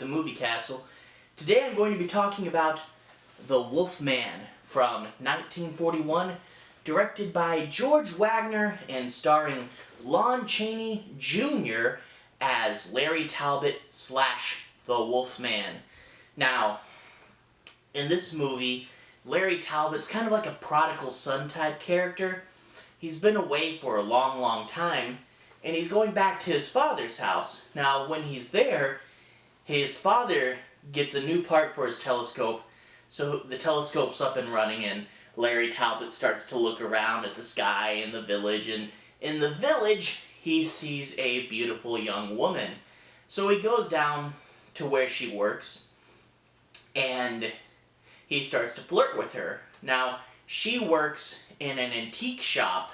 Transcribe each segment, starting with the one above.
the Movie Castle. Today I'm going to be talking about The Wolfman from 1941, directed by George Wagner and starring Lon Chaney Jr. as Larry Talbot / The Wolfman. Now, in this movie, Larry Talbot's kind of like a prodigal son type character. He's been away for a long time, and he's going back to his father's house. Now, when he's there, his father gets a new part for his telescope, so the telescope's up and running, and Larry Talbot starts to look around at the sky in the village, and in the village, he sees a beautiful young woman. So he goes down to where she works, and he starts to flirt with her. Now, she works in an antique shop,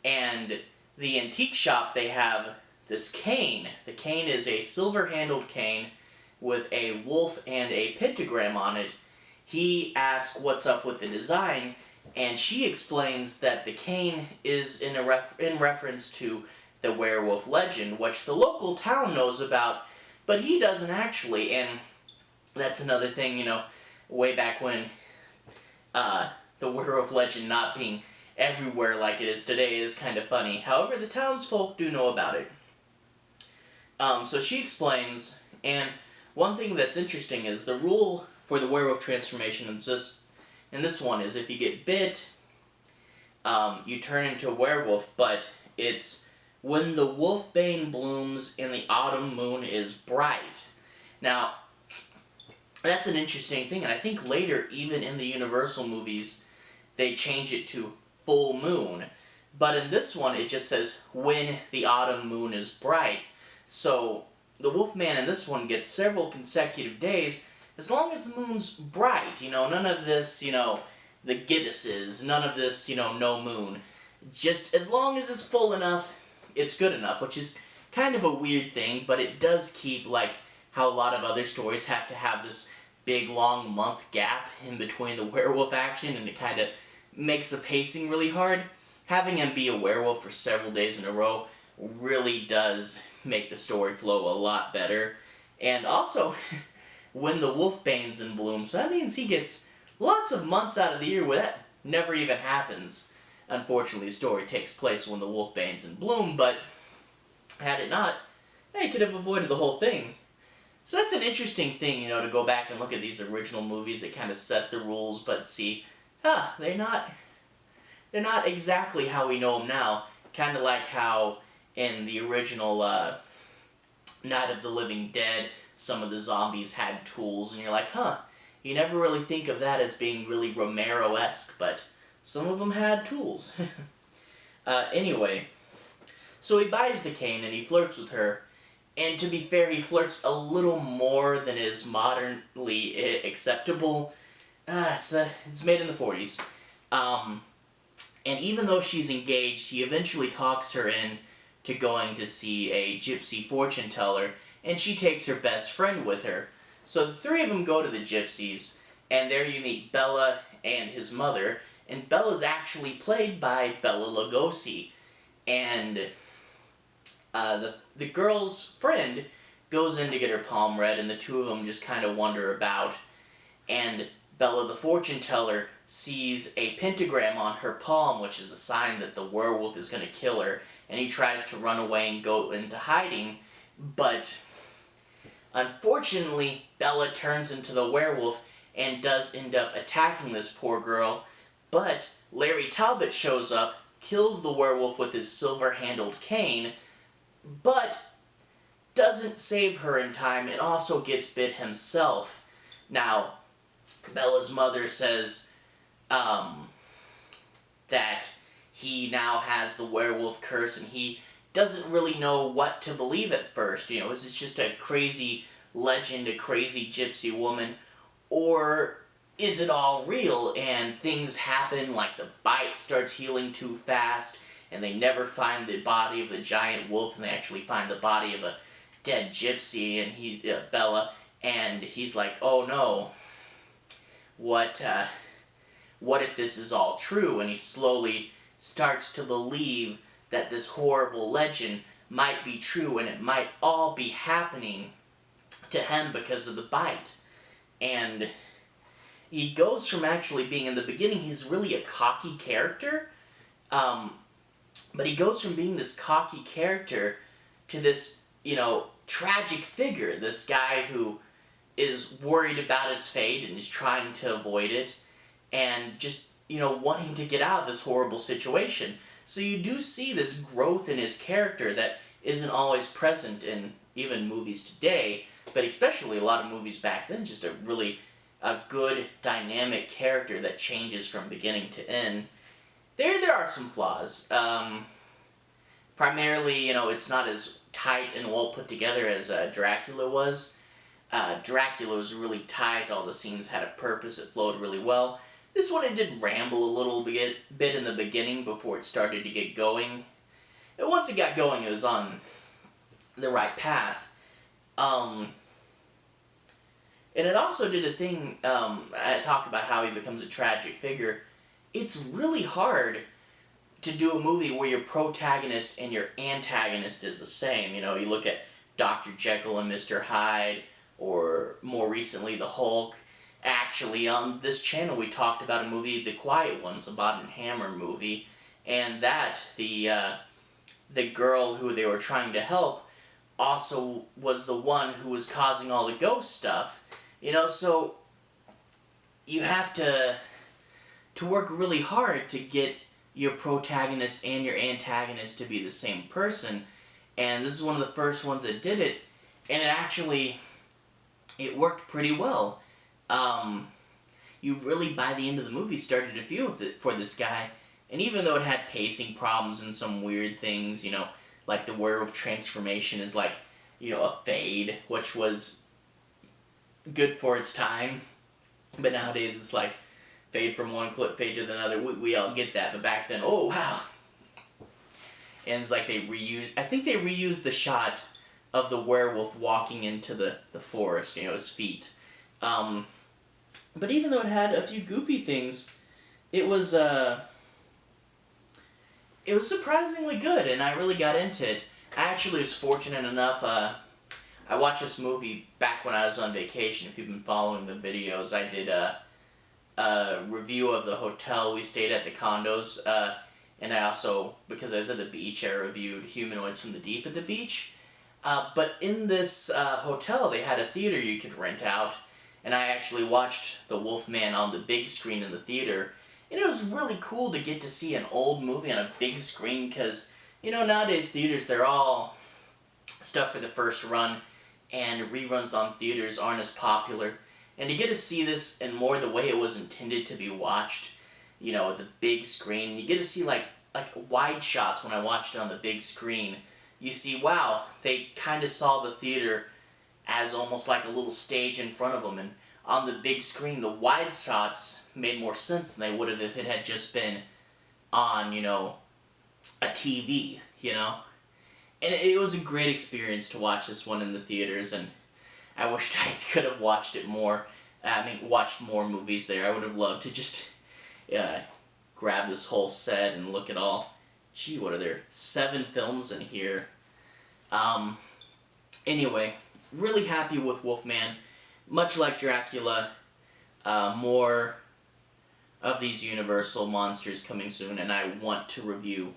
and the antique shop, they have this cane. The cane is a silver-handled cane with a wolf and a pentagram on it. He asks what's up with the design, and she explains that the cane is in reference to the werewolf legend, which the local town knows about, but he doesn't actually, and that's another thing, you know, way back when, the werewolf legend not being everywhere like it is today is kind of funny. However, the townsfolk do know about it. So she explains, and one thing that's interesting is the rule for the werewolf transformation in this one is if you get bit, you turn into a werewolf, but it's when the wolfbane blooms and the autumn moon is bright. Now, that's an interesting thing, and I think later, even in the Universal movies, they change it to full moon. But in this one, it just says, when the autumn moon is bright. So, the Wolfman in this one gets several consecutive days, as long as the moon's bright. You know, none of this, you know, the gibbuses, none of this, you know, no moon. Just as long as it's full enough, it's good enough, which is kind of a weird thing, but it does keep, like, how a lot of other stories have to have this big, long month gap in between the werewolf action, and it kind of makes the pacing really hard. Having him be a werewolf for several days in a row really does make the story flow a lot better. And also, when the wolfbane's in bloom, so that means he gets lots of months out of the year where that never even happens. Unfortunately, the story takes place when the wolfbane's in bloom, but had it not, he could have avoided the whole thing. So that's an interesting thing, you know, to go back and look at these original movies that kind of set the rules, but see, they're not exactly how we know them now. Kind of like how in the original Night of the Living Dead, some of the zombies had tools, and you're like, you never really think of that as being really Romero-esque, but some of them had tools. Anyway, so he buys the cane and he flirts with her. And to be fair, he flirts a little more than is modernly acceptable. It's made in the 40s. And even though she's engaged, he eventually talks her in to going to see a gypsy fortune teller, and she takes her best friend with her. So the three of them go to the gypsies, and there you meet Bella and his mother, and Bella's actually played by Bela Lugosi. And the girl's friend goes in to get her palm read, and the two of them just kind of wander about, and Bella the fortune teller sees a pentagram on her palm, which is a sign that the werewolf is going to kill her, and he tries to run away and go into hiding, but unfortunately Bella turns into the werewolf and does end up attacking this poor girl, but Larry Talbot shows up, kills the werewolf with his silver-handled cane, but doesn't save her in time and also gets bit himself. Now, Bella's mother says that he now has the werewolf curse, and he doesn't really know what to believe at first. You know, is it just a crazy legend, a crazy gypsy woman, or is it all real and things happen, like the bite starts healing too fast, and they never find the body of the giant wolf, and they actually find the body of a dead gypsy, and he's Bella, and he's like, oh no, what if this is all true? And he slowly starts to believe that this horrible legend might be true, and it might all be happening to him because of the bite. And he goes from actually being, in the beginning, he's really a cocky character, but he goes from being this cocky character to this, tragic figure, this guy who is worried about his fate and is trying to avoid it, and just, wanting to get out of this horrible situation. So you do see this growth in his character that isn't always present in even movies today, but especially a lot of movies back then, just a good, dynamic character that changes from beginning to end. There are some flaws. Primarily, it's not as tight and well put together as Dracula was. Dracula was really tight, all the scenes had a purpose, it flowed really well. This one, it did ramble a little bit in the beginning before it started to get going. And once it got going, it was on the right path. And it also did a thing, I talk about how he becomes a tragic figure. It's really hard to do a movie where your protagonist and your antagonist is the same. You look at Dr. Jekyll and Mr. Hyde, or more recently, the Hulk. Actually, on this channel we talked about a movie, The Quiet Ones, a Body and Hammer movie, and that, the girl who they were trying to help also was the one who was causing all the ghost stuff. So you have to work really hard to get your protagonist and your antagonist to be the same person, and this is one of the first ones that did it, and it worked pretty well. You really, by the end of the movie, started to feel for this guy, and even though it had pacing problems and some weird things, like the werewolf transformation is like, a fade, which was good for its time, but nowadays it's like, fade from one clip, fade to another. We all get that, but back then, oh wow. And it's like I think they reused the shot of the werewolf walking into the forest, his feet. But even though it had a few goofy things, it was surprisingly good, and I really got into it. I actually was fortunate enough, I watched this movie back when I was on vacation. If you've been following the videos, I did a review of the hotel we stayed at, the condos, and I also, because I was at the beach, I reviewed Humanoids from the Deep at the beach. But in this hotel, they had a theater you could rent out, and I actually watched The Wolfman on the big screen in the theater, and it was really cool to get to see an old movie on a big screen, because, nowadays theaters, they're all stuff for the first run, and reruns on theaters aren't as popular. And to get to see this in more the way it was intended to be watched, the big screen, you get to see like wide shots when I watched it on the big screen. You see, wow, they kind of saw the theater as almost like a little stage in front of them, and on the big screen, the wide shots made more sense than they would have if it had just been on, a TV, And it was a great experience to watch this one in the theaters, and I wished I could have watched it more. Watched more movies there. I would have loved to just grab this whole set and look at all. Gee, what are there? 7 films in here. Anyway, really happy with Wolfman. Much like Dracula, more of these Universal monsters coming soon, and I want to review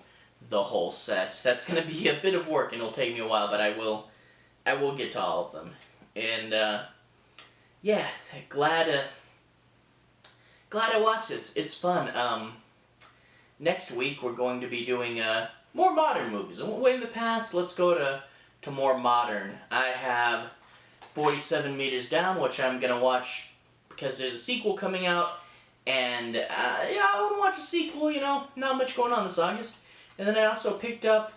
the whole set. That's going to be a bit of work, and it'll take me a while, but I will get to all of them. And yeah, glad I watched this. It's fun. Next week we're going to be doing more modern movies. Way in the past, let's go to more modern. I have 47 Meters Down, which I'm gonna watch because there's a sequel coming out, and yeah, I want to watch a sequel. Not much going on this August. And then I also picked up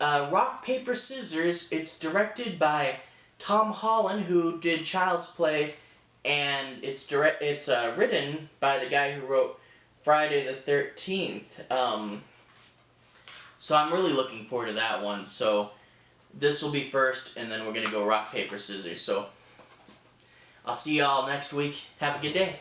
Rock, Paper, Scissors. It's directed by Tom Holland, who did Child's Play, and it's written by the guy who wrote Friday the 13th. So I'm really looking forward to that one. So this will be first, and then we're going to go Rock, Paper, Scissors. So I'll see y'all next week. Have a good day.